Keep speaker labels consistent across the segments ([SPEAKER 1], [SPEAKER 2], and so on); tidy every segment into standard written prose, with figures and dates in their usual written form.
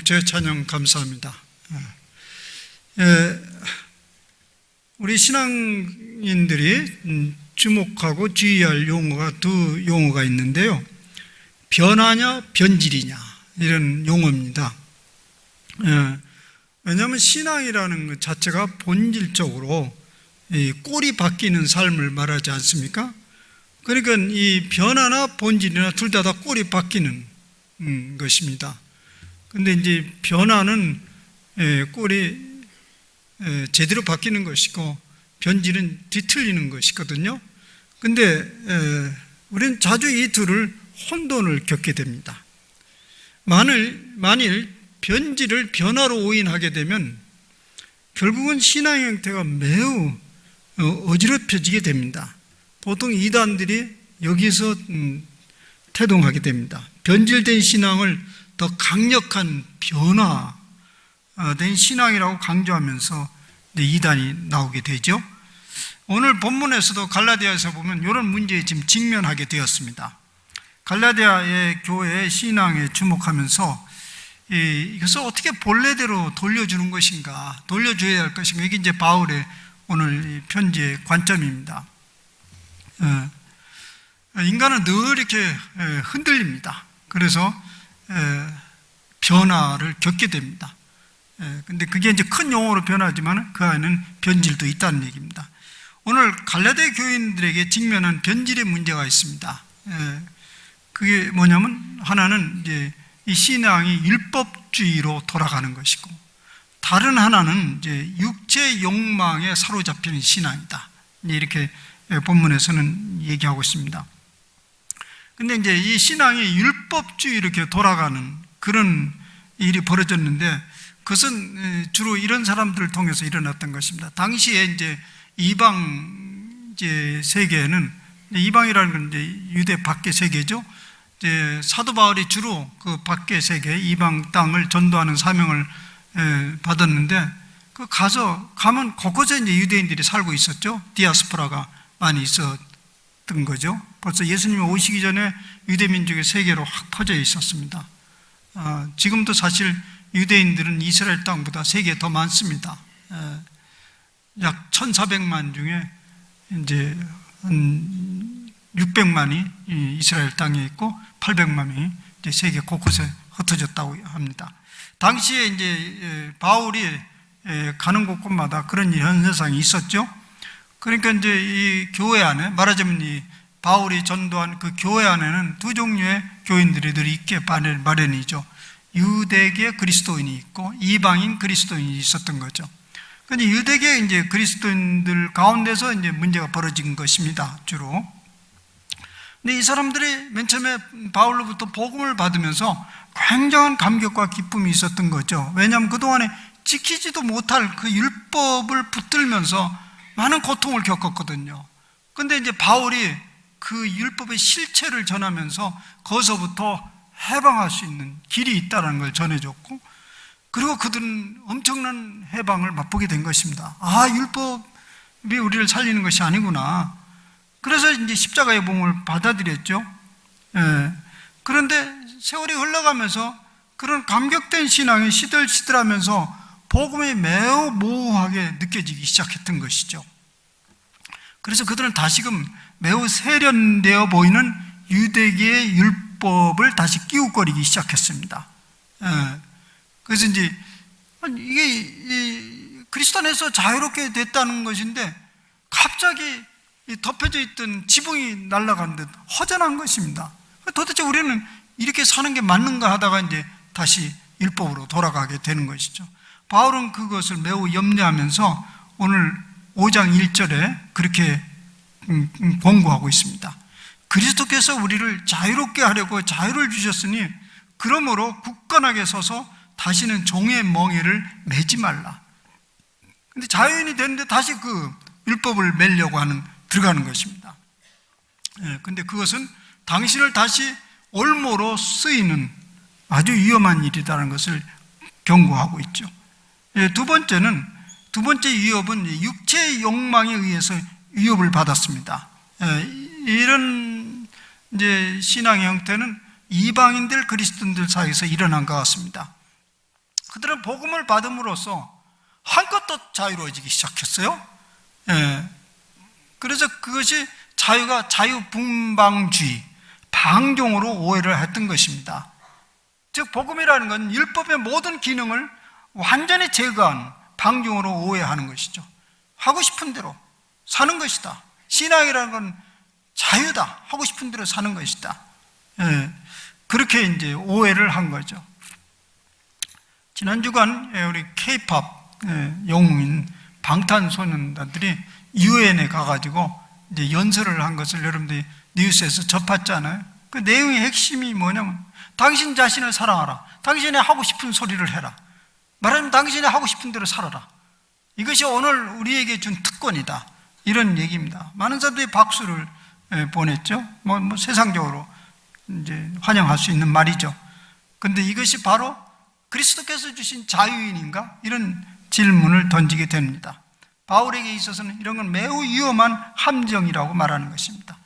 [SPEAKER 1] 공동체 찬양 감사합니다. 우리 신앙인들이 주목하고 주의할 용어가 두 용어가 있는데요. 변화냐 변질이냐 이런 용어입니다. 왜냐하면 신앙이라는 것 자체가 본질적으로 꼴이 바뀌는 삶을 말하지 않습니까? 그러니까 이 변화나 본질이나 둘 다 꼴이 바뀌는 것입니다. 근데 이제 변화는 꼴이 제대로 바뀌는 것이고 변질은 뒤틀리는 것이거든요. 근데 우리는 자주 이 둘을 혼돈을 겪게 됩니다. 만일 변질을 변화로 오인하게 되면 결국은 신앙 형태가 매우 어지럽혀지게 됩니다. 보통 이단들이 여기서 태동하게 됩니다. 변질된 신앙을 더 강력한 변화된 신앙이라고 강조하면서 이단이 나오게 되죠. 오늘 본문에서도 갈라디아에서 보면 이런 문제에 지금 직면하게 되었습니다. 갈라디아의 교회의 신앙에 주목하면서 이것을 어떻게 본래대로 돌려주는 것인가, 돌려줘야 할 것인가, 이게 이제 바울의 오늘 편지의 관점입니다. 인간은 늘 이렇게 흔들립니다. 그래서 변화를 겪게 됩니다. 근데 그게 이제 큰 용어로 변하지만 그 안에는 변질도 있다는 얘기입니다. 오늘 갈라디아 교인들에게 직면한 변질의 문제가 있습니다. 그게 뭐냐면 하나는 이제 이 신앙이 율법주의로 돌아가는 것이고, 다른 하나는 이제 육체 욕망에 사로잡히는 신앙이다. 이렇게 본문에서는 얘기하고 있습니다. 근데 이제 이 신앙이 율법주의로 이렇게 돌아가는 그런 일이 벌어졌는데, 그것은 주로 이런 사람들을 통해서 일어났던 것입니다. 당시에 이제 이방 이제 세계에는, 이방이라는 건 이제 유대 밖의 세계죠. 이제 사도 바울이 주로 그 밖의 세계, 이방 땅을 전도하는 사명을 받았는데, 그 가면 곳곳에 이제 유대인들이 살고 있었죠. 디아스포라가 많이 있었던 거죠. 벌써 예수님이 오시기 전에 유대민족의 세계로 확 퍼져 있었습니다. 지금도 사실 유대인들은 이스라엘 땅보다 세계에 더 많습니다. 약 1,400만 중에 이제 한 600만이 이스라엘 땅에 있고 800만이 이제 세계 곳곳에 흩어졌다고 합니다. 당시에 이제 바울이 가는 곳곳마다 그런 현상이 있었죠. 그러니까 이제 이 교회 안에, 말하자면 이 바울이 전도한 그 교회 안에는 두 종류의 교인들이 늘 있게 마련이죠. 유대계 그리스도인이 있고 이방인 그리스도인이 있었던 거죠. 근데 유대계 이제 그리스도인들 가운데서 이제 문제가 벌어진 것입니다, 주로. 근데 이 사람들이 맨 처음에 바울로부터 복음을 받으면서 굉장한 감격과 기쁨이 있었던 거죠. 왜냐하면 그동안에 지키지도 못할 그 율법을 붙들면서 많은 고통을 겪었거든요. 근데 이제 바울이 그 율법의 실체를 전하면서 거기서부터 해방할 수 있는 길이 있다는 걸 전해줬고, 그리고 그들은 엄청난 해방을 맛보게 된 것입니다. 아, 율법이 우리를 살리는 것이 아니구나. 그래서 이제 십자가의 복음을 받아들였죠. 그런데 세월이 흘러가면서 그런 감격된 신앙이 시들시들하면서 복음이 매우 모호하게 느껴지기 시작했던 것이죠. 그래서 그들은 다시금 매우 세련되어 보이는 유대계의 율법을 다시 끼우거리기 시작했습니다. 그래서 이제 이게 그리스도 안에서 자유롭게 됐다는 것인데 갑자기 덮여져 있던 지붕이 날아간 듯 허전한 것입니다. 도대체 우리는 이렇게 사는 게 맞는가 하다가 이제 다시 율법으로 돌아가게 되는 것이죠. 바울은 그것을 매우 염려하면서 오늘 5장 1절에 그렇게 권고하고 있습니다. 그리스도께서 우리를 자유롭게 하려고 자유를 주셨으니 그러므로 굳건하게 서서 다시는 종의 멍에를 매지 말라. 근데 자유인이 됐는데 다시 그 율법을 매려고 들어가는 것입니다. 근데 그것은 당신을 다시 올무로 쓰이는 아주 위험한 일이라는 것을 경고하고 있죠. 두 번째 위협은 육체의 욕망에 의해서 위협을 받았습니다. 이런 이제 신앙의 형태는 이방인들 그리스도인들 사이에서 일어난 것 같습니다. 그들은 복음을 받음으로써 한껏 더 자유로워지기 시작했어요. 그래서 그것이 자유가 자유분방주의, 방종으로 오해를 했던 것입니다. 즉 복음이라는 건 율법의 모든 기능을 완전히 제거한 방종으로 오해하는 것이죠. 하고 싶은 대로 사는 것이다. 신앙이라는 건 자유다. 하고 싶은 대로 사는 것이다. 그렇게 이제 오해를 한 거죠. 지난 주간 우리 K-팝 영웅인 방탄소년단들이 유엔에 가가지고 이제 연설을 한 것을 여러분들이 뉴스에서 접했잖아요. 그 내용의 핵심이 뭐냐면 당신 자신을 사랑하라. 당신이 하고 싶은 소리를 해라. 말하자면 당신이 하고 싶은 대로 살아라. 이것이 오늘 우리에게 준 특권이다. 이런 얘기입니다. 많은 사람들이 박수를 보냈죠. 세상적으로 이제 환영할 수 있는 말이죠. 그런데 이것이 바로 그리스도께서 주신 자유인인가? 이런 질문을 던지게 됩니다. 바울에게 있어서는 이런 건 매우 위험한 함정이라고 말하는 것입니다.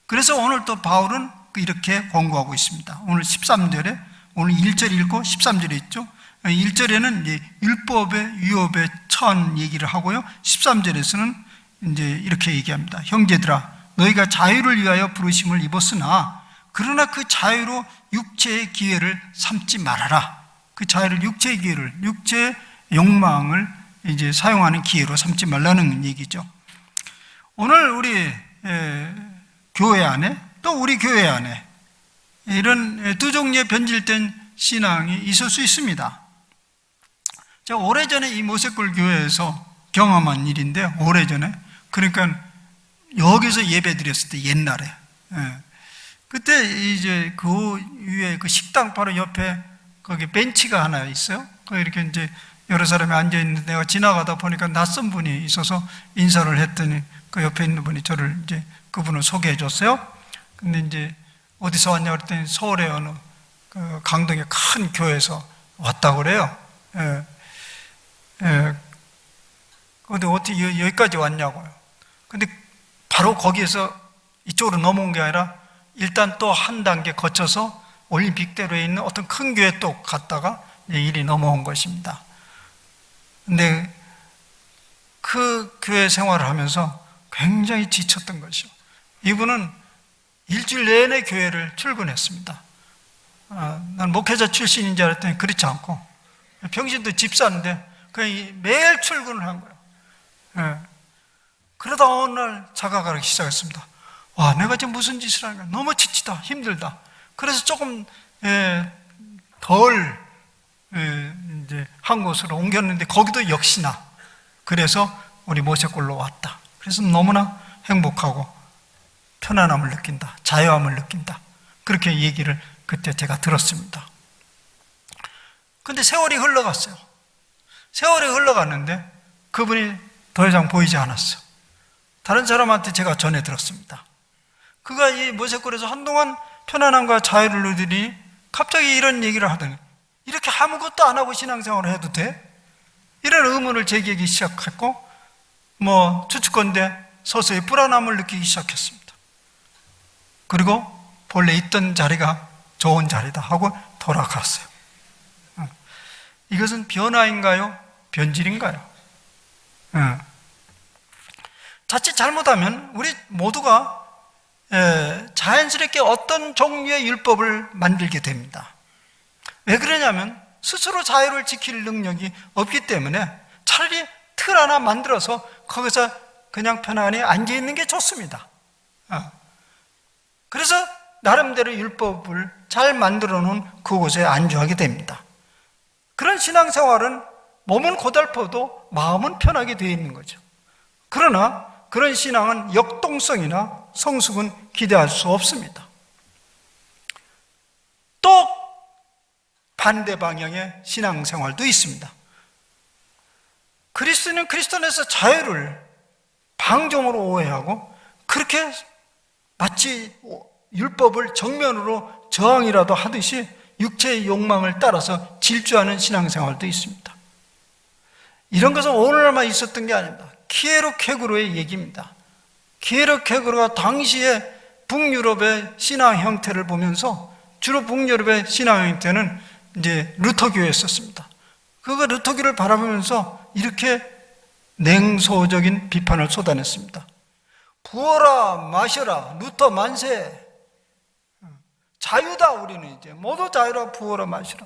[SPEAKER 1] 그래서 오늘 또 바울은 이렇게 권고하고 있습니다. 오늘 13절에, 오늘 1절 읽고 13절에 있죠. 1절에는 율법의 위협에 처한 얘기를 하고요. 13절에서는 이제 이렇게 얘기합니다. 형제들아, 너희가 자유를 위하여 부르심을 입었으나 그러나 그 자유로 육체의 기회를 삼지 말아라. 그 자유를 육체의 기회를, 육체의 욕망을 이제 사용하는 기회로 삼지 말라는 얘기죠. 오늘 우리 교회 안에 또 우리 교회 안에 이런 두 종류의 변질된 신앙이 있을 수 있습니다. 제가 오래전에 이 모세골 교회에서 경험한 일인데, 오래전에, 그러니까 여기서 예배 드렸을 때 옛날에, 그때 이제 그 위에 그 식당 바로 옆에 거기 벤치가 하나 있어요. 거기 이렇게 이제 여러 사람이 앉아 있는데 내가 지나가다 보니까 낯선 분이 있어서 인사를 했더니 그 옆에 있는 분이 저를 이제 그분을 소개해 줬어요. 근데 이제 어디서 왔냐 그랬더니 서울의 어느 그 강동의 큰 교회에서 왔다고 그래요. 근데 어떻게 여기까지 왔냐고요. 근데 바로 거기에서 이쪽으로 넘어온 게 아니라 일단 또 한 단계 거쳐서 올림픽대로에 있는 어떤 큰 교회 또 갔다가 일이 넘어온 것입니다. 근데 그 교회 생활을 하면서 굉장히 지쳤던 것이요. 이분은 일주일 내내 교회를 출근했습니다. 난 목회자 출신인 줄 알았더니 그렇지 않고 평신도 집사인데 그냥 매일 출근을 한 거예요. 그러다 어느 날 자각하기 시작했습니다. 와, 내가 지금 무슨 짓을 하는가? 너무 지치다, 힘들다. 그래서 조금 덜 이제 한 곳으로 옮겼는데 거기도 역시나 그래서 우리 모세골로 왔다. 그래서 너무나 행복하고 편안함을 느낀다, 자유함을 느낀다. 그렇게 얘기를 그때 제가 들었습니다. 근데 세월이 흘러갔어요. 세월이 흘러갔는데 그분이 더 이상 보이지 않았어요. 다른 사람한테 제가 전해 들었습니다. 그가 이 모세골에서 한동안 편안함과 자유를 누리니 갑자기 이런 얘기를 하더니 이렇게 아무것도 안 하고 신앙생활을 해도 돼? 이런 의문을 제기하기 시작했고 추측건대 서서히 불안함을 느끼기 시작했습니다. 그리고 본래 있던 자리가 좋은 자리다 하고 돌아갔어요. 이것은 변화인가요? 변질인가요? 자칫 잘못하면 우리 모두가 자연스럽게 어떤 종류의 율법을 만들게 됩니다. 왜 그러냐면 스스로 자유를 지킬 능력이 없기 때문에 차라리 틀 하나 만들어서 거기서 그냥 편안히 앉아있는 게 좋습니다. 그래서 나름대로 율법을 잘 만들어 놓은 그곳에 안주하게 됩니다. 그런 신앙생활은 몸은 고달퍼도 마음은 편하게 되어 있는 거죠. 그러나 그런 신앙은 역동성이나 성숙은 기대할 수 없습니다. 또 반대 방향의 신앙생활도 있습니다. 그리스도는 그리스도 안에서 자유를 방종으로 오해하고 그렇게 마치 율법을 정면으로 저항이라도 하듯이 육체의 욕망을 따라서 질주하는 신앙생활도 있습니다. 이런 것은 오늘날만 있었던 게 아닙니다. 키에로케고로의 얘기입니다. 키에로케고로가 당시에 북유럽의 신앙 형태를 보면서 주로 북유럽의 신앙 형태는 이제 루터교였었습니다. 그가 루터교를 바라보면서 이렇게 냉소적인 비판을 쏟아냈습니다. 부어라 마셔라 루터 만세, 자유다. 우리는 이제 모두 자유라, 부어라 마시라.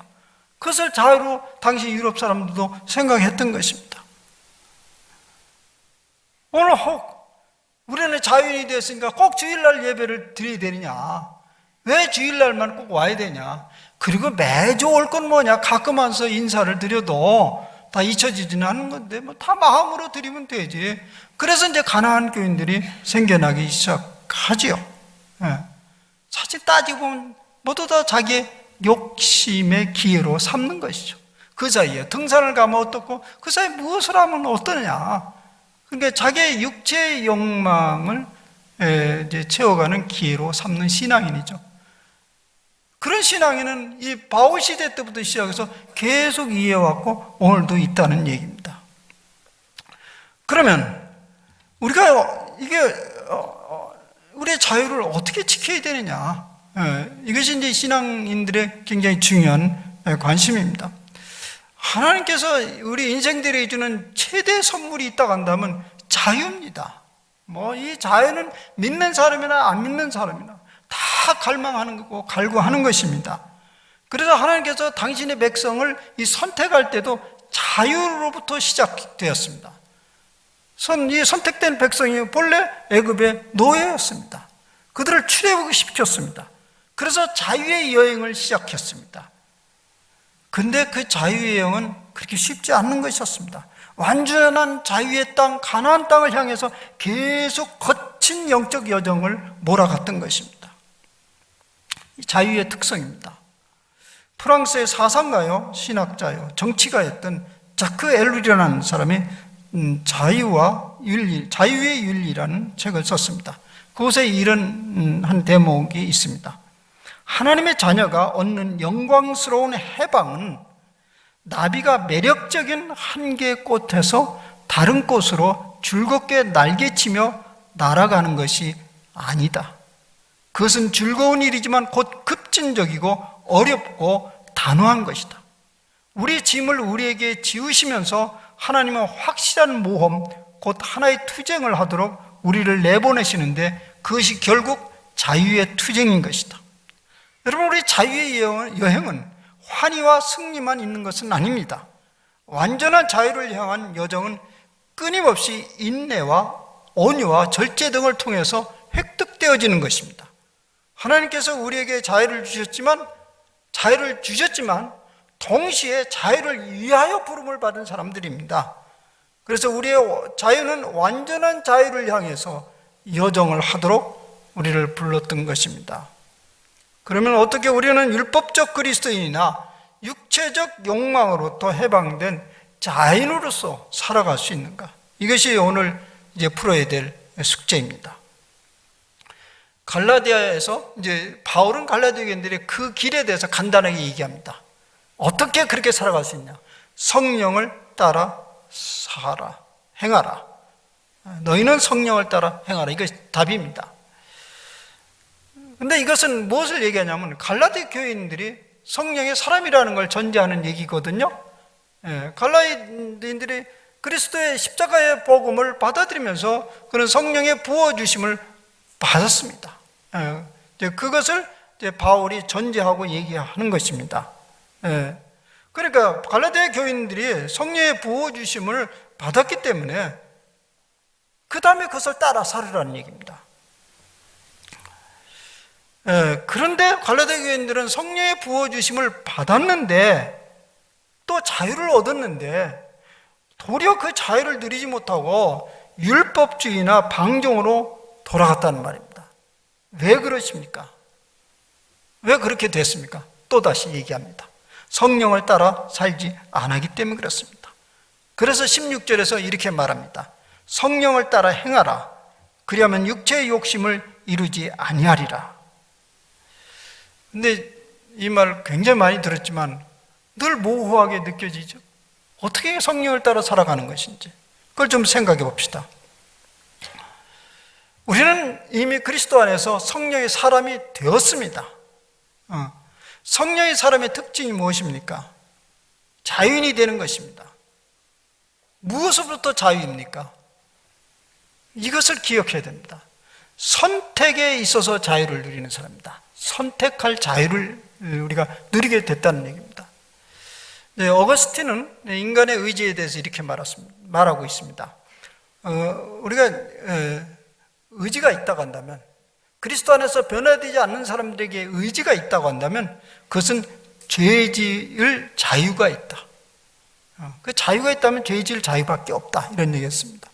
[SPEAKER 1] 그것을 자유로 당시 유럽 사람들도 생각했던 것입니다. 오늘 우리는 자유인이 됐으니까 꼭 주일날 예배를 드려야 되느냐, 왜 주일날만 꼭 와야 되냐, 그리고 매주 올 건 뭐냐, 가끔 와서 인사를 드려도 다 잊혀지지는 않는 건데 뭐 다 마음으로 드리면 되지. 그래서 이제 가난한 교인들이 생겨나기 시작하지요. 사실 따지고 보면 모두 다 자기의 욕심의 기회로 삼는 것이죠. 그 사이에 등산을 가면 어떻고 그 사이에 무엇을 하면 어떠냐. 그러니까 자기의 육체의 욕망을 이제 채워가는 기회로 삼는 신앙인이죠. 그런 신앙인은 이 바울 시대 때부터 시작해서 계속 이어왔고 오늘도 있다는 얘기입니다. 그러면 우리가 우리의 자유를 어떻게 지켜야 되느냐, 이것이 이제 신앙인들의 굉장히 중요한 관심입니다. 하나님께서 우리 인생들에게 주는 최대 선물이 있다고 한다면 자유입니다. 뭐 이 자유는 믿는 사람이나 안 믿는 사람이나 다 갈망하는 거고 갈구하는 것입니다. 그래서 하나님께서 당신의 백성을 이 선택할 때도 자유로부터 시작되었습니다. 이 선택된 백성이 본래 애굽의 노예였습니다. 그들을 출애굽시켰습니다. 그래서 자유의 여행을 시작했습니다. 근데 그 자유의 여행은 그렇게 쉽지 않는 것이었습니다. 완전한 자유의 땅, 가나안 땅을 향해서 계속 거친 영적 여정을 몰아갔던 것입니다. 자유의 특성입니다. 프랑스의 사상가요, 신학자요, 정치가였던 자크 엘룰이라는 사람이 자유의 윤리라는 책을 썼습니다. 그곳에 이런 한 대목이 있습니다. 하나님의 자녀가 얻는 영광스러운 해방은 나비가 매력적인 한 개의 꽃에서 다른 꽃으로 즐겁게 날개치며 날아가는 것이 아니다. 그것은 즐거운 일이지만 곧 급진적이고 어렵고 단호한 것이다. 우리 짐을 우리에게 지우시면서 하나님은 확실한 모험, 곧 하나의 투쟁을 하도록 우리를 내보내시는데 그것이 결국 자유의 투쟁인 것이다. 여러분, 우리 자유의 여행은 환희와 승리만 있는 것은 아닙니다. 완전한 자유를 향한 여정은 끊임없이 인내와 온유와 절제 등을 통해서 획득되어지는 것입니다. 하나님께서 우리에게 자유를 주셨지만 동시에 자유를 위하여 부름을 받은 사람들입니다. 그래서 우리의 자유는 완전한 자유를 향해서 여정을 하도록 우리를 불렀던 것입니다. 그러면 어떻게 우리는 율법적 그리스도인이나 육체적 욕망으로부터 해방된 자인으로서 살아갈 수 있는가? 이것이 오늘 이제 풀어야 될 숙제입니다. 갈라디아에서 이제 바울은 갈라디아 교인들의 그 길에 대해서 간단하게 얘기합니다. 어떻게 그렇게 살아갈 수 있냐? 성령을 따라 살아, 행하라. 너희는 성령을 따라 행하라. 이것이 답입니다. 근데 이것은 무엇을 얘기하냐면 갈라디아 교인들이 성령의 사람이라는 걸 전제하는 얘기거든요. 갈라디아인들이 그리스도의 십자가의 복음을 받아들이면서 그런 성령의 부어주심을 받았습니다. 그것을 이제 바울이 전제하고 얘기하는 것입니다. 그러니까 갈라디아 교인들이 성령의 부어주심을 받았기 때문에 그 다음에 그것을 따라 살으라는 얘기입니다. 그런데 갈라디아 교인들은 성령의 부어주심을 받았는데 또 자유를 얻었는데 도리어 그 자유를 누리지 못하고 율법주의나 방종으로 돌아갔다는 말입니다. 왜 그러십니까? 왜 그렇게 됐습니까? 또다시 얘기합니다. 성령을 따라 살지 않았기 때문에 그렇습니다. 그래서 16절에서 이렇게 말합니다. 성령을 따라 행하라. 그리하면 육체의 욕심을 이루지 아니하리라. 근데 이 말 굉장히 많이 들었지만 늘 모호하게 느껴지죠. 어떻게 성령을 따라 살아가는 것인지 그걸 좀 생각해 봅시다. 우리는 이미 그리스도 안에서 성령의 사람이 되었습니다. 성령의 사람의 특징이 무엇입니까? 자유인이 되는 것입니다. 무엇으로부터 자유입니까? 이것을 기억해야 됩니다. 선택에 있어서 자유를 누리는 사람입니다. 선택할 자유를 우리가 누리게 됐다는 얘기입니다. 어거스틴은 인간의 의지에 대해서 이렇게 말하고 있습니다. 우리가 의지가 있다고 한다면, 그리스도 안에서 변화되지 않는 사람들에게 의지가 있다고 한다면 그것은 죄 지을 자유가 있다. 그 자유가 있다면 죄 지을 자유밖에 없다, 이런 얘기였습니다.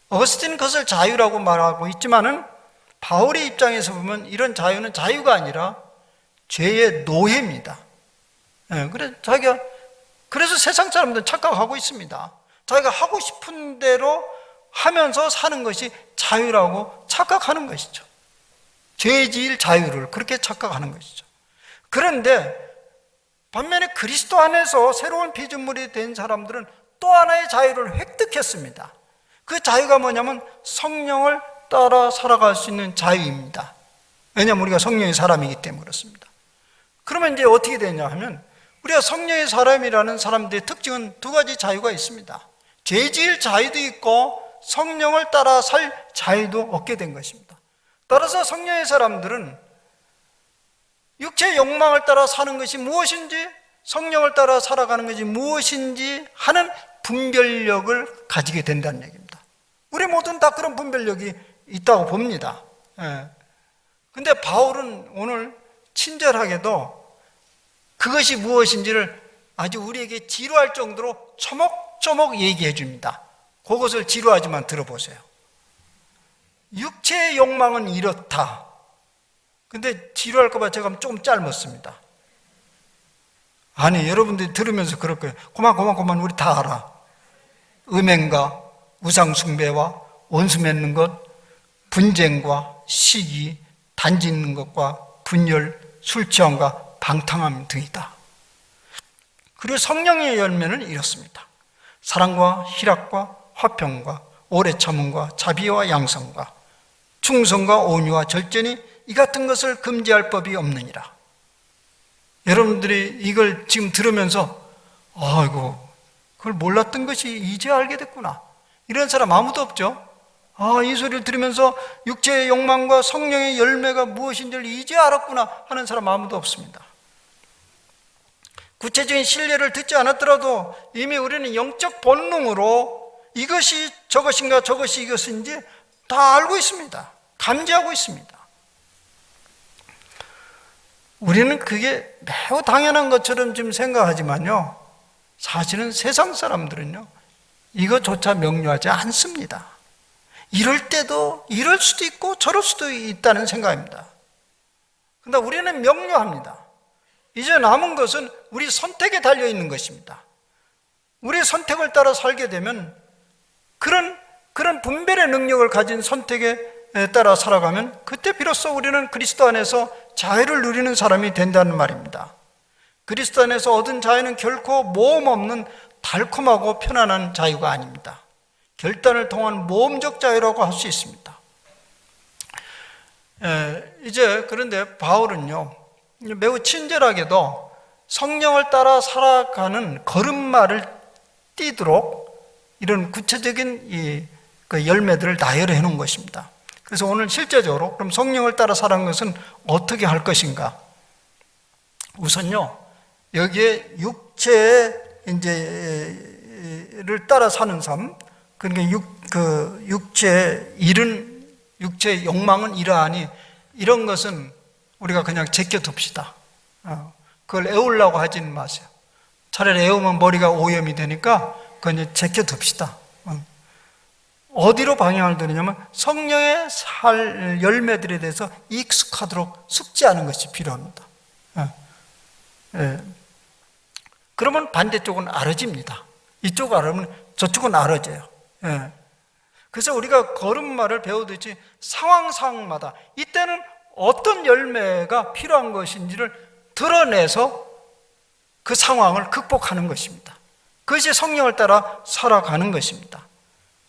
[SPEAKER 1] 어거스틴은 그것을 자유라고 말하고 있지만은 바울의 입장에서 보면 이런 자유는 자유가 아니라 죄의 노예입니다. 그래서 세상 사람들은 착각하고 있습니다. 자기가 하고 싶은 대로 하면서 사는 것이 자유라고 착각하는 것이죠. 죄 지을 자유를 그렇게 착각하는 것이죠. 그런데 반면에 그리스도 안에서 새로운 피조물이 된 사람들은 또 하나의 자유를 획득했습니다. 그 자유가 뭐냐면 성령을 따라 살아갈 수 있는 자유입니다. 왜냐하면 우리가 성령의 사람이기 때문에 그렇습니다. 그러면 이제 어떻게 되냐 하면 우리가 성령의 사람이라는 사람들의 특징은 두 가지 자유가 있습니다. 죄 지을 자유도 있고 성령을 따라 살 자유도 얻게 된 것입니다. 따라서 성령의 사람들은 육체의 욕망을 따라 사는 것이 무엇인지, 성령을 따라 살아가는 것이 무엇인지 하는 분별력을 가지게 된다는 얘기입니다. 우리 모두는 다 그런 분별력이 있다고 봅니다. 근데 바울은 오늘 친절하게도 그것이 무엇인지를 아주 우리에게 지루할 정도로 초목초목 얘기해 줍니다. 그것을 지루하지만 들어보세요. 육체의 욕망은 이렇다. 근데 지루할까봐 제가 조금 짧았습니다. 아니, 여러분들이 들으면서 그럴 거예요. 그만 우리 다 알아. 음행과 우상숭배와 원수 맺는 것, 분쟁과 시기, 단지 있는 것과 분열, 술 취함과 방탕함 등이다. 그리고 성령의 열매는 이렇습니다. 사랑과 희락과 화평과 오래 참음과 자비와 양성과 충성과 온유와 절제니 이 같은 것을 금지할 법이 없느니라. 여러분들이 이걸 지금 들으면서 아이고, 그걸 몰랐던 것이 이제 알게 됐구나, 이런 사람 아무도 없죠? 이 소리를 들으면서 육체의 욕망과 성령의 열매가 무엇인지를 이제 알았구나 하는 사람 아무도 없습니다. 구체적인 신뢰를 듣지 않았더라도 이미 우리는 영적 본능으로 이것이 저것인가 저것이 이것인지 다 알고 있습니다. 감지하고 있습니다. 우리는 그게 매우 당연한 것처럼 지금 생각하지만요, 사실은 세상 사람들은요 이것조차 명료하지 않습니다. 이럴 때도 이럴 수도 있고 저럴 수도 있다는 생각입니다. 그런데 우리는 명료합니다. 이제 남은 것은 우리 선택에 달려있는 것입니다. 우리의 선택을 따라 살게 되면 그런 분별의 능력을 가진 선택에 따라 살아가면 그때 비로소 우리는 그리스도 안에서 자유를 누리는 사람이 된다는 말입니다. 그리스도 안에서 얻은 자유는 결코 모험 없는 달콤하고 편안한 자유가 아닙니다. 결단을 통한 모험적 자유라고 할 수 있습니다. 이제 그런데 바울은요 매우 친절하게도 성령을 따라 살아가는 걸음마를 띄도록 이런 구체적인 그 열매들을 나열해 놓은 것입니다. 그래서 오늘 실제적으로 그럼 성령을 따라 살아가는 것은 어떻게 할 것인가? 우선요 여기에 육체의 이제를 따라 사는 삶, 그러니까 육체의 일은, 육체의 욕망은 이러하니 이런 것은 우리가 그냥 제껴둡시다. 그걸 애우려고 하지는 마세요. 차라리 애우면 머리가 오염이 되니까 그건 이제 제껴둡시다. 어디로 방향을 두느냐면 성령의 열매들에 대해서 익숙하도록 숙지하는 것이 필요합니다. 그러면 반대쪽은 알아집니다. 이쪽 알으면 저쪽은 알아져요. 그래서 우리가 걸음마를 배우듯이 상황마다 이때는 어떤 열매가 필요한 것인지를 드러내서 그 상황을 극복하는 것입니다. 그것이 성령을 따라 살아가는 것입니다.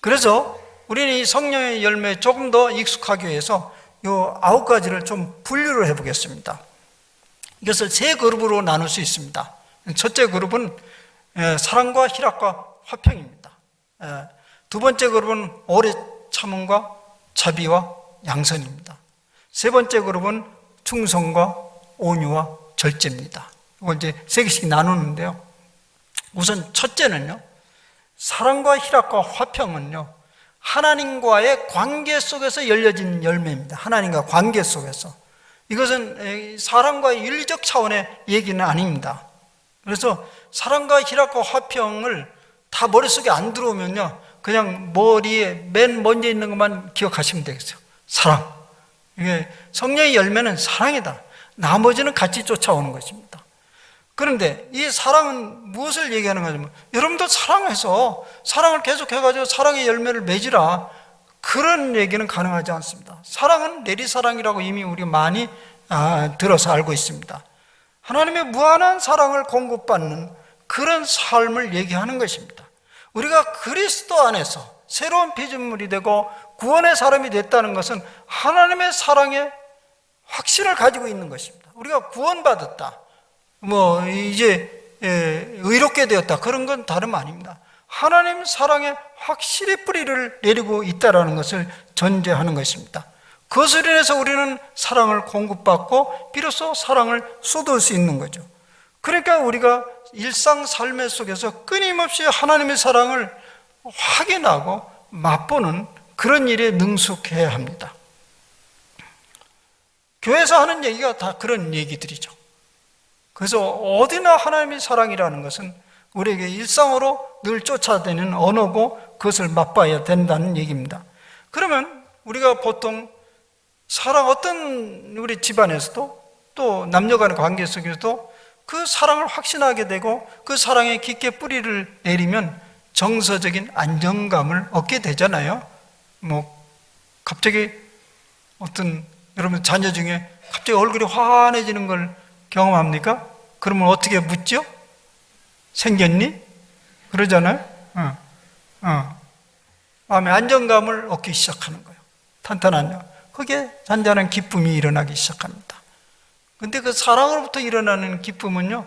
[SPEAKER 1] 그래서 우리는 이 성령의 열매에 조금 더 익숙하기 위해서 이 9가지를 좀 분류를 해보겠습니다. 이것을 3그룹으로 나눌 수 있습니다. 첫째 그룹은 사랑과 희락과 화평입니다. 두 번째 그룹은 오래 참음과 자비와 양선입니다. 세 번째 그룹은 충성과 온유와 절제입니다. 이걸 이제 3개씩 나누는데요. 우선 첫째는요, 사랑과 희락과 화평은요, 하나님과의 관계 속에서 열려진 열매입니다. 하나님과 관계 속에서. 이것은 사랑과의 윤리적 차원의 얘기는 아닙니다. 그래서 사랑과 희락과 화평을 다 머릿속에 안 들어오면요, 그냥 머리에 맨 먼저 있는 것만 기억하시면 되겠어요. 사랑. 이게 성령의 열매는 사랑이다. 나머지는 같이 쫓아오는 것입니다. 그런데 이 사랑은 무엇을 얘기하는 거냐면, 여러분도 사랑해서 사랑을 계속해가지고 사랑의 열매를 맺으라, 그런 얘기는 가능하지 않습니다. 사랑은 내리사랑이라고 이미 우리 많이 들어서 알고 있습니다. 하나님의 무한한 사랑을 공급받는 그런 삶을 얘기하는 것입니다. 우리가 그리스도 안에서 새로운 피조물이 되고 구원의 사람이 됐다는 것은 하나님의 사랑의 확신을 가지고 있는 것입니다. 우리가 구원받았다, 이제 의롭게 되었다, 그런 건 다름 아닙니다. 하나님 사랑에 확실히 뿌리를 내리고 있다는 것을 전제하는 것입니다. 그것을 인해서 우리는 사랑을 공급받고 비로소 사랑을 쏟을 수 있는 거죠. 그러니까 우리가 일상 삶의 속에서 끊임없이 하나님의 사랑을 확인하고 맛보는 그런 일에 능숙해야 합니다. 교회에서 하는 얘기가 다 그런 얘기들이죠. 그래서 어디나 하나님의 사랑이라는 것은 우리에게 일상으로 늘 쫓아다니는 언어고 그것을 맛봐야 된다는 얘기입니다. 그러면 우리가 보통 어떤 우리 집안에서도 또 남녀간의 관계 속에서도 그 사랑을 확신하게 되고 그 사랑에 깊게 뿌리를 내리면 정서적인 안정감을 얻게 되잖아요. 갑자기 여러분 자녀 중에 갑자기 얼굴이 환해지는 걸 경험합니까? 그러면 어떻게 묻죠? 생겼니? 그러잖아요. 마음의 안정감을 얻기 시작하는 거예요. 탄탄한, 거기에 잔잔한 기쁨이 일어나기 시작합니다. 근데 그 사랑으로부터 일어나는 기쁨은요,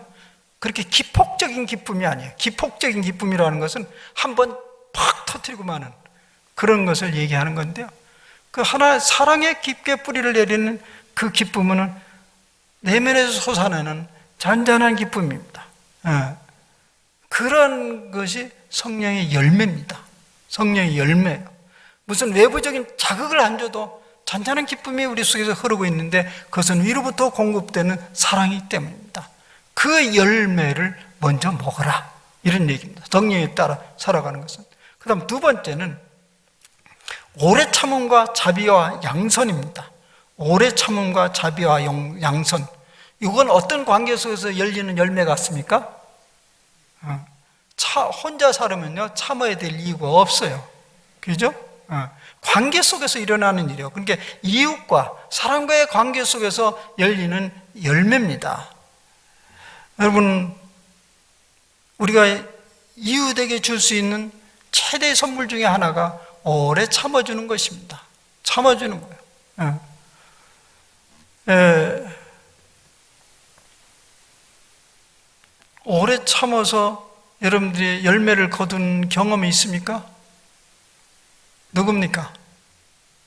[SPEAKER 1] 그렇게 기폭적인 기쁨이 아니에요. 기폭적인 기쁨이라는 것은 한번 팍 터뜨리고 마는 그런 것을 얘기하는 건데요, 그 사랑에 깊게 뿌리를 내리는 그 기쁨은 내면에서 솟아나는 잔잔한 기쁨입니다. 그런 것이 성령의 열매입니다. 성령의 열매예요. 무슨 외부적인 자극을 안 줘도 잔잔한 기쁨이 우리 속에서 흐르고 있는데 그것은 위로부터 공급되는 사랑이기 때문입니다. 그 열매를 먼저 먹어라, 이런 얘기입니다. 성령에 따라 살아가는 것은. 그 다음 두 번째는 오래 참음과 자비와 양선입니다. 오래 참음과 자비와 양선. 이건 어떤 관계 속에서 열리는 열매 같습니까? 혼자 살으면요, 참아야 될 이유가 없어요. 그죠? 관계 속에서 일어나는 일이에요. 그러니까 이웃과 사람과의 관계 속에서 열리는 열매입니다. 여러분, 우리가 이웃에게 줄 수 있는 최대의 선물 중에 하나가 오래 참아주는 것입니다. 참아주는 거예요. 오래 참아서 여러분들이 열매를 거둔 경험이 있습니까? 누굽니까?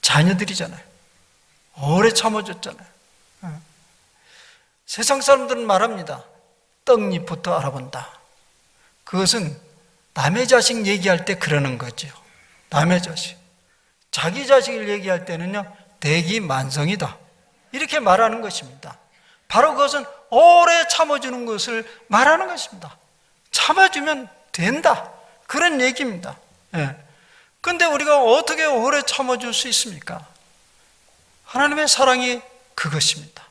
[SPEAKER 1] 자녀들이잖아요. 오래 참아줬잖아요. 세상 사람들은 말합니다. 떡잎부터 알아본다. 그것은 남의 자식 얘기할 때 그러는 거죠. 남의 자식. 자기 자식을 얘기할 때는요, 대기만성이다, 이렇게 말하는 것입니다. 바로 그것은 오래 참아주는 것을 말하는 것입니다. 참아주면 된다. 그런 얘기입니다. 그런데 우리가 어떻게 오래 참아줄 수 있습니까? 하나님의 사랑이 그것입니다.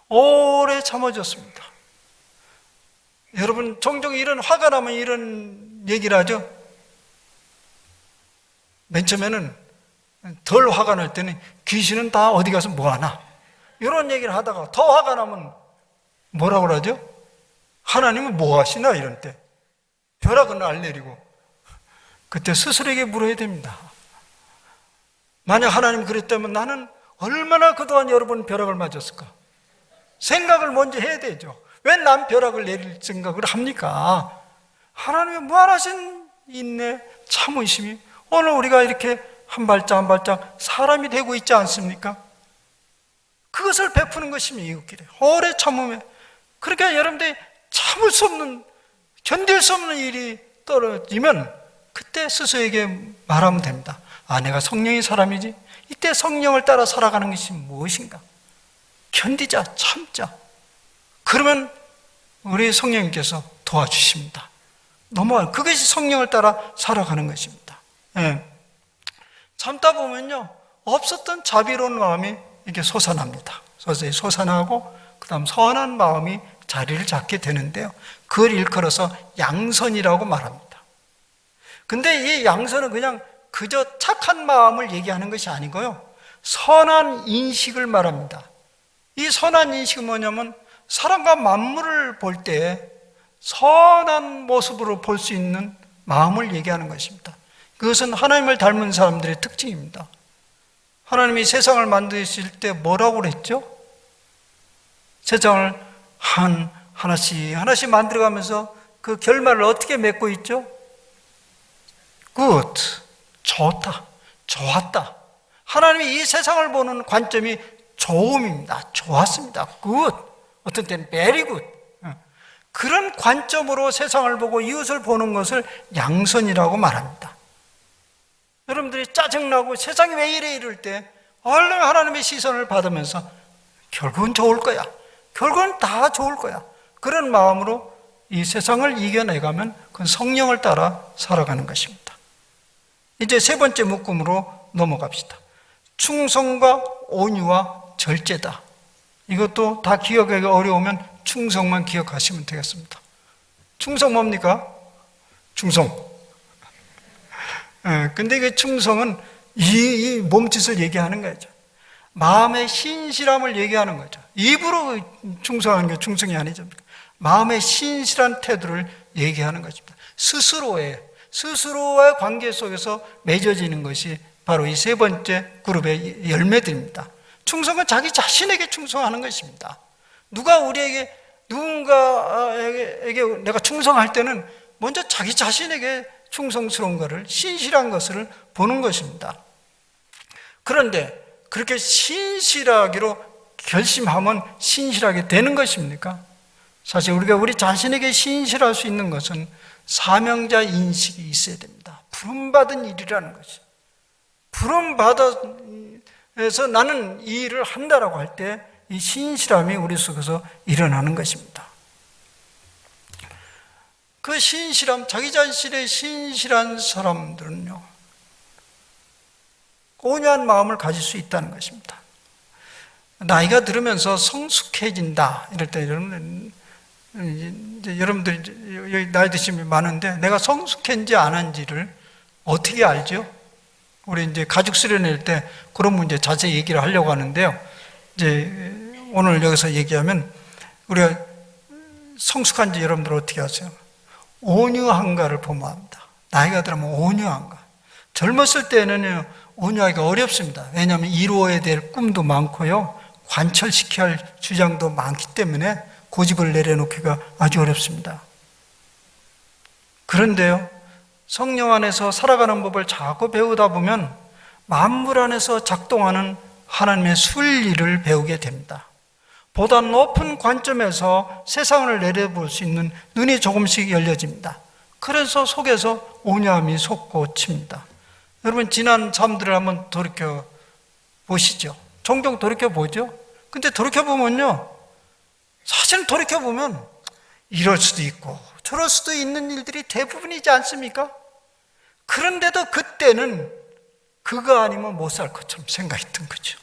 [SPEAKER 1] 오래 참아줬습니다. 여러분 종종 이런 화가 나면 이런 얘기를 하죠. 맨 처음에는 덜 화가 날 때는 귀신은 다 어디 가서 뭐하나 이런 얘기를 하다가 더 화가 나면 뭐라고 그러죠? 하나님은 뭐 하시나 이런 때 벼락은 안 내리고 그때 스스로에게 물어야 됩니다. 만약 하나님 그랬다면 나는 얼마나 그동안 여러분 벼락을 맞았을까? 생각을 먼저 해야 되죠. 왜 난 벼락을 내릴 생각을 합니까? 하나님의 무한하신 인내, 참으심이 오늘 우리가 이렇게 한 발짝 한 발짝 사람이 되고 있지 않습니까? 그것을 베푸는 것이 이웃길에 오래 참으면 그러니까 여러분들이 참을 수 없는 견딜 수 없는 일이 떨어지면 그때 스스로에게 말하면 됩니다. 아, 내가 성령의 사람이지. 이때 성령을 따라 살아가는 것이 무엇인가? 견디자, 참자. 그러면 우리 성령님께서 도와주십니다. 넘어가요. 그것이 성령을 따라 살아가는 것입니다. 참다 보면요, 없었던 자비로운 마음이 이렇게 솟아납니다. 서서히 솟아나고 그 다음 선한 마음이 자리를 잡게 되는데요, 그걸 일컬어서 양선이라고 말합니다. 근데 이 양선은 그냥 그저 착한 마음을 얘기하는 것이 아니고요, 선한 인식을 말합니다. 이 선한 인식은 뭐냐면 사람과 만물을 볼 때 선한 모습으로 볼 수 있는 마음을 얘기하는 것입니다. 그것은 하나님을 닮은 사람들의 특징입니다. 하나님이 세상을 만드실 때 뭐라고 그랬죠? 세상을 하나씩 만들어가면서 그 결말을 어떻게 맺고 있죠? good, 좋다, 좋았다. 하나님이 이 세상을 보는 관점이 좋음입니다. 좋았습니다. good. 어떤 때는 very good. 그런 관점으로 세상을 보고 이웃을 보는 것을 양선이라고 말합니다. 여러분들이 짜증나고 세상이 왜 이래 이럴 때 얼른 하나님의 시선을 받으면서 결국은 좋을 거야, 결국은 다 좋을 거야, 그런 마음으로 이 세상을 이겨내가면 그건 성령을 따라 살아가는 것입니다. 이제 세 번째 묶음으로 넘어갑시다. 충성과 온유와 절제다. 이것도 다 기억하기 어려우면 충성만 기억하시면 되겠습니다. 충성 뭡니까? 충성. 근데 그 충성은 이 몸짓을 얘기하는 거죠. 마음의 신실함을 얘기하는 거죠. 입으로 충성하는 게 충성이 아니죠. 마음의 신실한 태도를 얘기하는 것입니다. 스스로의 관계 속에서 맺어지는 것이 바로 이 세 번째 그룹의 열매들입니다. 충성은 자기 자신에게 충성하는 것입니다. 누군가에게 내가 충성할 때는 먼저 자기 자신에게 충성스러운 것을, 신실한 것을 보는 것입니다. 그런데 그렇게 신실하기로 결심하면 신실하게 되는 것입니까? 사실 우리가 우리 자신에게 신실할 수 있는 것은 사명자 인식이 있어야 됩니다. 부름받은 일이라는 것이. 부름받아서 나는 이 일을 한다라고 할 때 이 신실함이 우리 속에서 일어나는 것입니다. 그 신실함, 자기 자신의 신실한 사람들은요, 온유한 마음을 가질 수 있다는 것입니다. 나이가 들으면서 성숙해진다 이럴 때 여러분들이 여기 나이 드신 분이 많은데 내가 성숙했는지 안 한지를 어떻게 알죠? 우리 이제 가족 수련회 때 그런 문제 자세히 얘기를 하려고 하는데요. 이제 오늘 여기서 얘기하면 우리가 성숙한지 여러분들 어떻게 아세요? 온유한가를 보모합니다. 나이가 들면 온유한가. 젊었을 때는 온유하기가 어렵습니다. 왜냐하면 이루어야 될 꿈도 많고요, 관철시켜야 할 주장도 많기 때문에 고집을 내려놓기가 아주 어렵습니다. 그런데요, 성령 안에서 살아가는 법을 자꾸 배우다 보면 만물 안에서 작동하는 하나님의 순리를 배우게 됩니다. 보다 높은 관점에서 세상을 내려볼 수 있는 눈이 조금씩 열려집니다. 그래서 속에서 온유함이 솟구칩니다. 여러분 지난 삶들을 한번 돌이켜 보시죠. 종종 돌이켜 보죠. 근데 돌이켜 보면요, 사실 돌이켜 보면 이럴 수도 있고 저럴 수도 있는 일들이 대부분이지 않습니까? 그런데도 그때는 그거 아니면 못 살 것처럼 생각했던 거죠.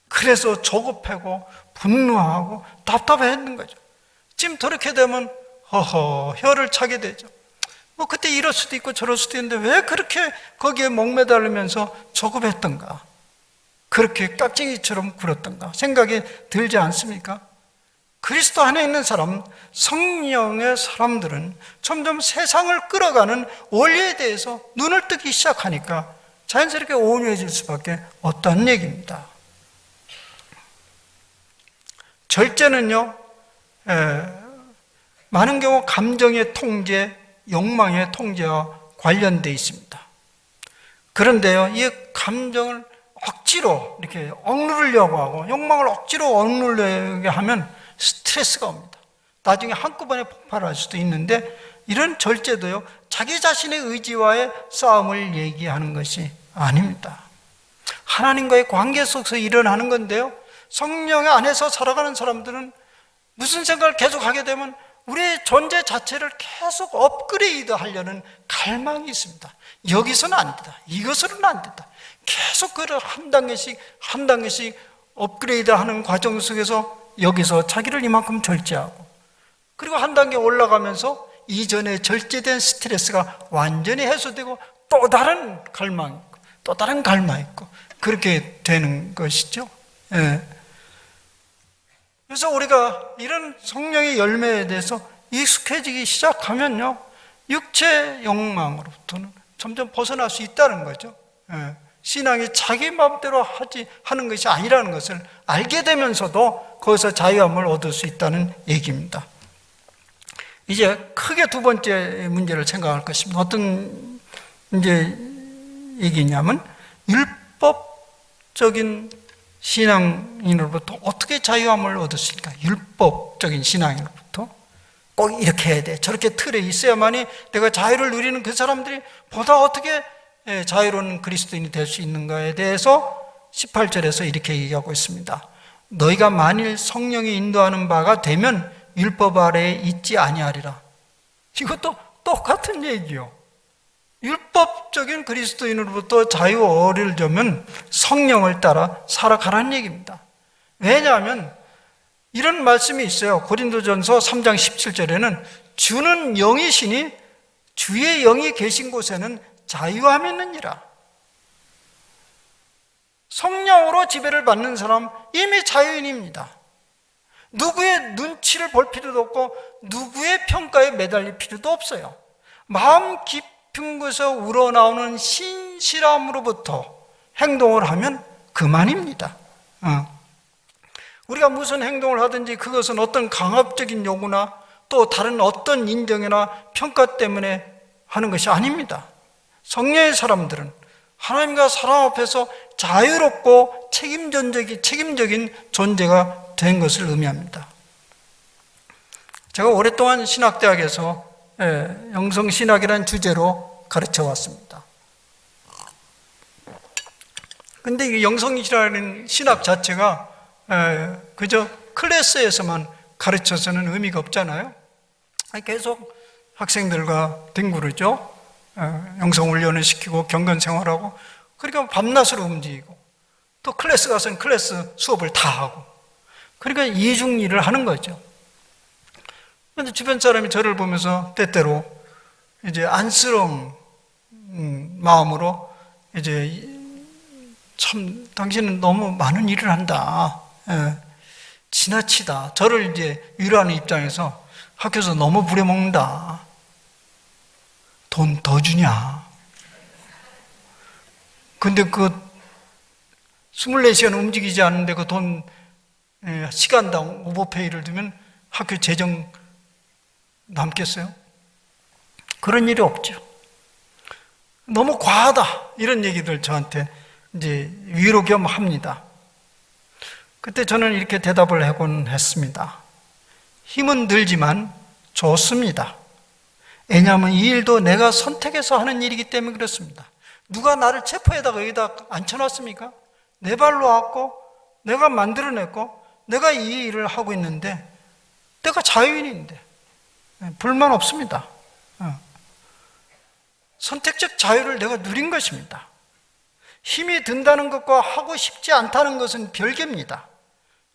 [SPEAKER 1] 그래서 조급하고 분노하고 답답했는 거죠. 지금 그렇게 되면 혀를 차게 되죠. 뭐 그때 이럴 수도 있고 저럴 수도 있는데 왜 그렇게 거기에 목매달리면서 조급했던가, 그렇게 깍쟁이처럼 굴었던가 생각이 들지 않습니까? 그리스도 안에 있는 사람, 성령의 사람들은 점점 세상을 끌어가는 원리에 대해서 눈을 뜨기 시작하니까 자연스럽게 온유해질 수밖에 없다는 얘기입니다. 절제는요, 많은 경우 감정의 통제, 욕망의 통제와 관련되어 있습니다. 그런데요, 이 감정을 억지로 이렇게 억누르려고 하고 욕망을 억지로 억누르려고 하면 스트레스가 옵니다. 나중에 한꺼번에 폭발할 수도 있는데, 이런 절제도요, 자기 자신의 의지와의 싸움을 얘기하는 것이 아닙니다. 하나님과의 관계 속에서 일어나는 건데요, 성령 안에서 살아가는 사람들은 무슨 생각을 계속 하게 되면 우리의 존재 자체를 계속 업그레이드 하려는 갈망이 있습니다. 여기서는 안 된다, 이것으로는 안 된다. 계속 그를 한 단계씩 한 단계씩 업그레이드 하는 과정 속에서 여기서 자기를 이만큼 절제하고, 그리고 한 단계 올라가면서 이전에 절제된 스트레스가 완전히 해소되고 또 다른 갈망이 있고 또 다른 갈망이 있고 그렇게 되는 것이죠. 그래서 우리가 이런 성령의 열매에 대해서 익숙해지기 시작하면요, 육체 욕망으로부터는 점점 벗어날 수 있다는 거죠. 신앙이 자기 마음대로 하는 것이 아니라는 것을 알게 되면서도 거기서 자유함을 얻을 수 있다는 얘기입니다. 이제 크게 두 번째 문제를 생각할 것입니다. 어떤 이제 얘기냐면, 율법적인 신앙인으로부터 어떻게 자유함을 얻을 수 있을까? 율법적인 신앙인으로부터 꼭 이렇게 해야 돼, 저렇게 틀에 있어야만이 내가 자유를 누리는 그 사람들이 보다 어떻게 자유로운 그리스도인이 될 수 있는가에 대해서 18절에서 이렇게 얘기하고 있습니다. 너희가 만일 성령이 인도하는 바가 되면 율법 아래에 있지 아니하리라. 이것도 똑같은 얘기요. 율법적인 그리스도인으로부터 자유 얻으려면 성령을 따라 살아가라는 얘기입니다. 왜냐하면 이런 말씀이 있어요. 고린도전서 3장 17절에는 주는 영이시니 주의 영이 계신 곳에는 자유함이 있느니라. 성령으로 지배를 받는 사람 이미 자유인입니다. 누구의 눈치를 볼 필요도 없고 누구의 평가에 매달릴 필요도 없어요. 마음 깊은 곳에서 우러나오는 신실함으로부터 행동을 하면 그만입니다. 우리가 무슨 행동을 하든지 그것은 어떤 강압적인 요구나 또 다른 어떤 인정이나 평가 때문에 하는 것이 아닙니다. 성령의 사람들은 하나님과 사람 앞에서 자유롭고 책임적인 존재가 된 것을 의미합니다. 제가 오랫동안 신학대학에서 영성신학이라는 주제로 가르쳐 왔습니다. 근데 이 영성이라는 신학 자체가 그저 클래스에서만 가르쳐서는 의미가 없잖아요. 계속 학생들과 뒹구르죠. 영성훈련을 시키고 경건생활하고, 그러니까 밤낮으로 움직이고 또 클래스 가서는 클래스 수업을 다 하고, 그러니까 이중일을 하는 거죠. 그런데 주변 사람이 저를 보면서 때때로 이제 안쓰러운 마음으로 이제 참 당신은 너무 많은 일을 한다, 지나치다, 저를 이제 위로하는 입장에서 학교에서 너무 부려먹는다, 돈 더 주냐, 근데 그 24시간 움직이지 않는데 그 돈 시간당 오버페이를 두면 학교 재정 남겠어요? 그런 일이 없죠. 너무 과하다, 이런 얘기들 저한테 이제 위로 겸 합니다. 그때 저는 이렇게 대답을 하곤 했습니다. 힘은 들지만 좋습니다. 왜냐하면 이 일도 내가 선택해서 하는 일이기 때문에 그렇습니다. 누가 나를 체포에다가 여기다 앉혀놨습니까? 내 발로 왔고 내가 만들어냈고 내가 이 일을 하고 있는데 내가 자유인인데 불만 없습니다. 선택적 자유를 내가 누린 것입니다. 힘이 든다는 것과 하고 싶지 않다는 것은 별개입니다.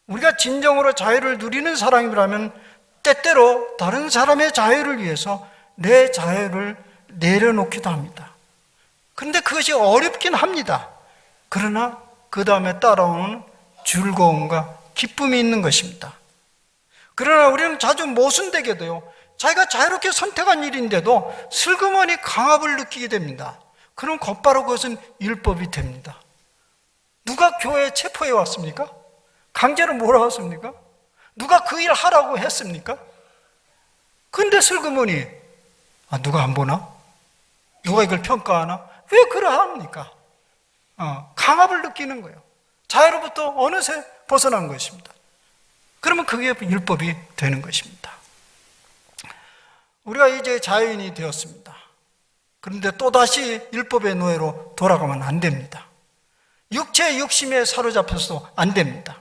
[SPEAKER 1] 우리가 진정으로 자유를 누리는 사람이라면 때때로 다른 사람의 자유를 위해서 내 자유를 내려놓기도 합니다. 그런데 그것이 어렵긴 합니다. 그러나 그 다음에 따라오는 즐거움과 기쁨이 있는 것입니다. 그러나 우리는 자주 모순되게도요, 자기가 자유롭게 선택한 일인데도 슬그머니 강압을 느끼게 됩니다. 그럼 곧바로 그것은 율법이 됩니다. 누가 교회에 체포해 왔습니까? 강제로 몰아왔습니까? 누가 그 일 하라고 했습니까? 근데 슬그머니 누가 안 보나? 누가 이걸 평가하나? 왜 그러합니까? 강압을 느끼는 거예요. 자유로부터 어느새 벗어난 것입니다. 그러면 그게 율법이 되는 것입니다. 우리가 이제 자유인이 되었습니다. 그런데 또다시 율법의 노예로 돌아가면 안 됩니다. 육체의 욕심에 사로잡혀서도 안 됩니다.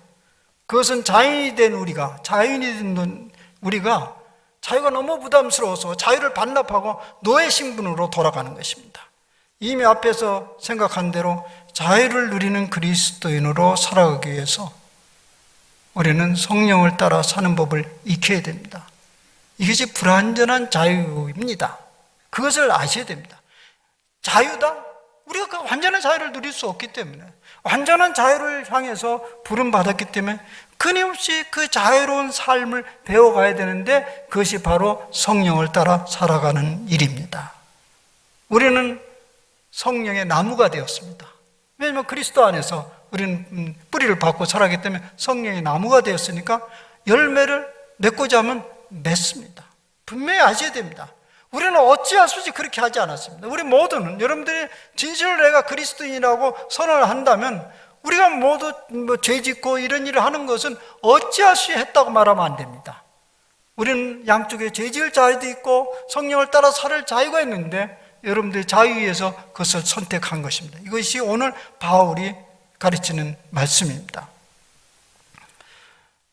[SPEAKER 1] 그것은 자유인이 된 우리가 자유가 너무 부담스러워서 자유를 반납하고 노예 신분으로 돌아가는 것입니다. 이미 앞에서 생각한 대로 자유를 누리는 그리스도인으로 살아가기 위해서 우리는 성령을 따라 사는 법을 익혀야 됩니다. 이것이 불완전한 자유입니다. 그것을 아셔야 됩니다. 자유다? 우리가 그 완전한 자유를 누릴 수 없기 때문에, 완전한 자유를 향해서 부름받았기 때문에 끊임없이 그 자유로운 삶을 배워가야 되는데, 그것이 바로 성령을 따라 살아가는 일입니다. 우리는 성령의 나무가 되었습니다. 왜냐하면 그리스도 안에서 우리는 뿌리를 받고 살아가기 때문에 성령의 나무가 되었으니까 열매를 맺고자 하면 맺습니다. 분명히 아셔야 됩니다. 우리는 어찌할 수 없이 그렇게 하지 않았습니다. 우리 모두는, 여러분들이 진실로 내가 그리스도인이라고 선언을 한다면 우리가 모두 죄 짓고 이런 일을 하는 것은 어찌할 수 없이 했다고 말하면 안 됩니다. 우리는 양쪽에 죄 지을 자유도 있고 성령을 따라 살 자유가 있는데, 여러분들의 자유 위에서 그것을 선택한 것입니다. 이것이 오늘 바울이 가르치는 말씀입니다.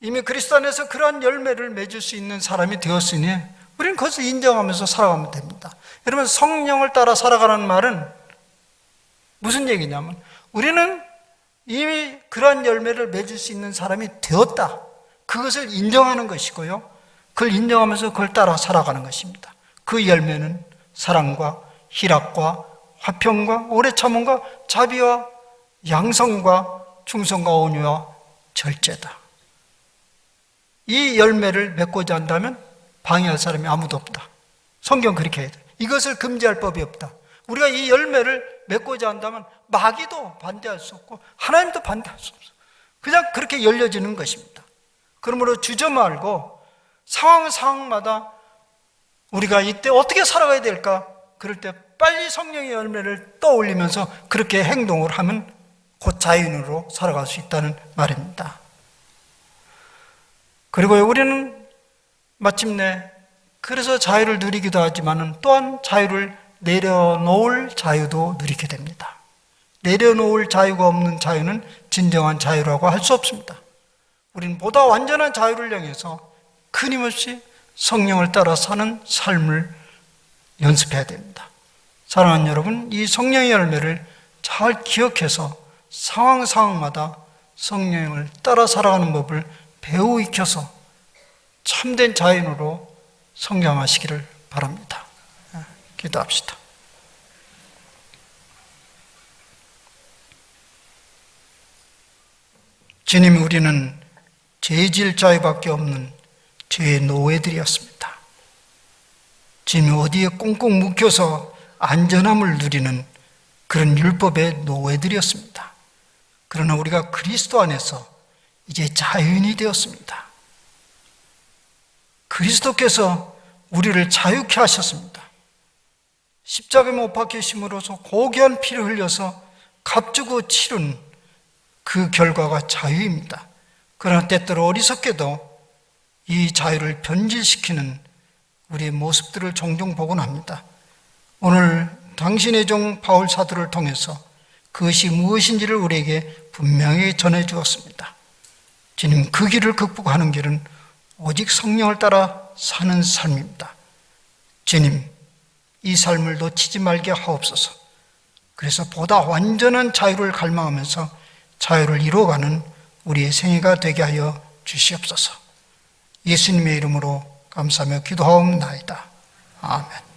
[SPEAKER 1] 이미 그리스도 안에서 그러한 열매를 맺을 수 있는 사람이 되었으니 우리는 그것을 인정하면서 살아가면 됩니다. 여러분, 성령을 따라 살아가는 말은 무슨 얘기냐면, 우리는 이미 그러한 열매를 맺을 수 있는 사람이 되었다, 그것을 인정하는 것이고요, 그걸 인정하면서 그걸 따라 살아가는 것입니다. 그 열매는 사랑과 희락과 화평과 오래 참음과 자비와 양성과 충성과 온유와 절제다. 이 열매를 맺고자 한다면 방해할 사람이 아무도 없다. 성경 그렇게 해야 돼. 이것을 금지할 법이 없다. 우리가 이 열매를 맺고자 한다면 마귀도 반대할 수 없고 하나님도 반대할 수 없어. 그냥 그렇게 열려지는 것입니다. 그러므로 주저 말고 상황마다 우리가 이때 어떻게 살아가야 될까? 그럴 때 빨리 성령의 열매를 떠올리면서 그렇게 행동을 하면 곧 자유인으로 살아갈 수 있다는 말입니다. 그리고 우리는 마침내 그래서 자유를 누리기도 하지만 또한 자유를 내려놓을 자유도 누리게 됩니다. 내려놓을 자유가 없는 자유는 진정한 자유라고 할 수 없습니다. 우리는 보다 완전한 자유를 향해서 끊임없이 성령을 따라 사는 삶을 연습해야 됩니다. 사랑하는 여러분, 이 성령의 열매를 잘 기억해서 상황마다 성령을 따라 살아가는 법을 배우 익혀서 참된 자유인으로 성장하시기를 바랍니다. 기도합시다. 주님, 우리는 죄질 자유밖에 없는 죄의 노예들이었습니다. 주님, 어디에 꽁꽁 묶여서 안전함을 누리는 그런 율법의 노예들이었습니다. 그러나 우리가 그리스도 안에서 이제 자유인이 되었습니다. 그리스도께서 우리를 자유케 하셨습니다. 십자가에 못 박히심으로써 고귀한 피를 흘려서 값주고 치른 그 결과가 자유입니다. 그러나 때때로 어리석게도 이 자유를 변질시키는 우리의 모습들을 종종 보곤 합니다. 오늘 당신의 종 바울 사도를 통해서 그것이 무엇인지를 우리에게 분명히 전해 주었습니다. 주님, 그 길을 극복하는 길은 오직 성령을 따라 사는 삶입니다. 주님, 이 삶을 놓치지 말게 하옵소서. 그래서 보다 완전한 자유를 갈망하면서 자유를 이루어가는 우리의 생애가 되게 하여 주시옵소서. 예수님의 이름으로 감사하며 기도하옵나이다. 아멘.